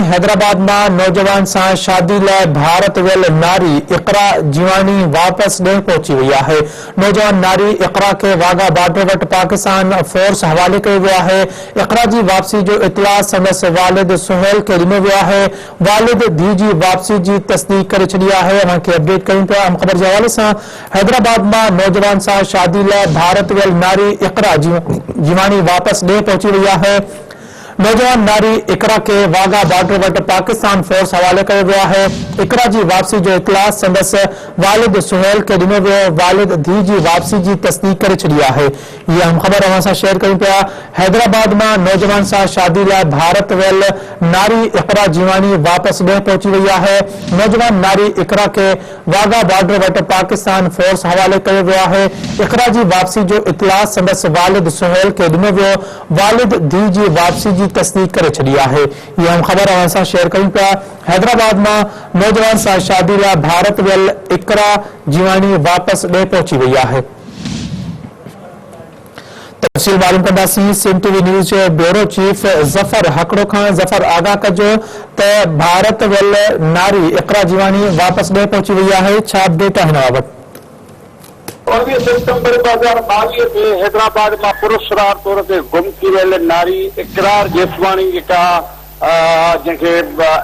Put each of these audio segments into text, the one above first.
हैदराबाद में नौजवान से शादी लाइ भारत वियल नारी इकरा जीवानी वापस ॾे पहुची वई है। नौजवान नारी इकरा के वाघा बॉर्डर वट पाकिस्तान फोर्स हवाले किया गया है। इकरा की वापसी जो इतला संदस वालिद सुहेल के ॾिनो वियो है। वालिद धी की वापसी की तस्दीक करे छड़ी है। अपडेट कयूं पिया अहम खबर के हवाले से। हैदराबाद में नौजवान से शादी लाइ भारत वियल नारी इकरा जीवानी वापस ॾे पहुची वई है। नौजवान नारी इकरा के वाघा बॉर्डर वट पाकिस्तान फोर्स हवाले किया गया है। इकरा की वापसी जो इतला संदस वालिद सुहेल के ॾिनो वियो। वालिद धी की वापसी की तस्दीक करे छड़ी है। ये हम खबर अवां सां शेयर कयूं पिया। हैदराबाद में नौजवान से शादी लाइ भारत वियल नारी इकरा जीवानी वापस ॾे पहुची वई है। नौजवान नारी इकरा के वाघा बॉर्डर वट पाकिस्तान फोर्स हवाले किया गया है। इकरा की वापसी जो इतला संदस वालिद सुहेल के ॾिनो वियो। वालिद धी की वापसी की तस्दीक करे छड़ी है। ये हम खबर अवां सां शेयर कयूं पिया। हैदराबाद में नौजवान से शादी लाइ भारत वियल इकरा जीवानी वापस ॾे पहुची वई है। तफसील मालूम कंदासीं सिंध टीवी न्यूज़ के ब्यूरो चीफ जफर हकड़ो खां। जफर आगाह कजो त भारत वियल नारी इकरा जीवानी वापस ॾे पहुची वई है। छा अपडेट है हिन बाबत? 19 सितंबर 2022 में हैदराबाद में पुरस्कार तौर ते गुम थी वियल नारी इकरार जेसवानी जैसे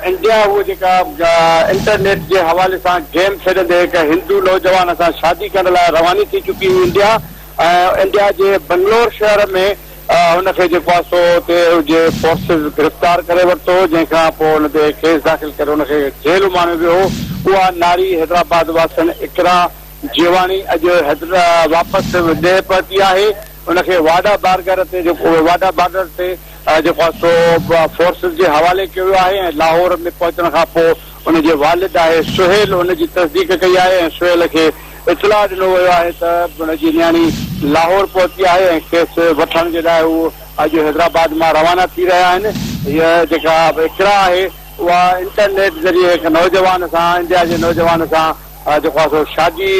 इंडिया वो इंटरनेट के हवाले से गेम खेडे एक हिंदू नौजवान से शादी करने लाइ रवानी थी चुकी हुई। इंडिया के बंगलोर शहर में उनके फोर्सिस गिरफ्तार करे वरतो, जैसा केस दाखिल कर उनके जेल मानो वियो। उहा नारी हैदराबाद वासन इकरा जीवानी अज वापस ॾे पहुती है। उनके वाडा बॉर्डर से फोर्सिस के हवाले किया है। लाहौर में पहुंचने का उनके वालिद है सुहेल उनकी तस्दीक कई है। सुहेल के इतला ॾिनो वियो है उनकी न्याणी लाहौर पहुंची है। केस वठण के लिए वो अज हैदराबाद में रवाना थी रहा है। यह इकरा है वह इंटरनेट जरिए एक नौजवान से इंडिया के नौजवान से शादी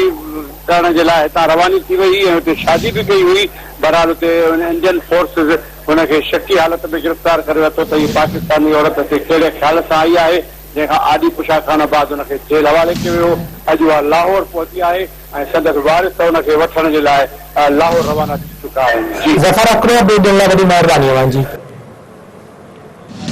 करने के लिए हितां रवानी थी वही। शादी भी कई हुई। बहरहाल इंडियन फोर्सिस उनके शकी हालत में गिरफ्तार कर वरतो। तो ये पाकिस्तानी औरत कड़े ख्याल से आई है, जैसा आदि पुछा खान बाद उनके जेल हवाले किया वियो। अज वह लाहौर पहुंची है। संदस वारिस उनके वठण के लिए लाहौर रवाना थी चुका है। जफर हकड़ो अपडेट ॾियण लाइ वॾी महिरबानी।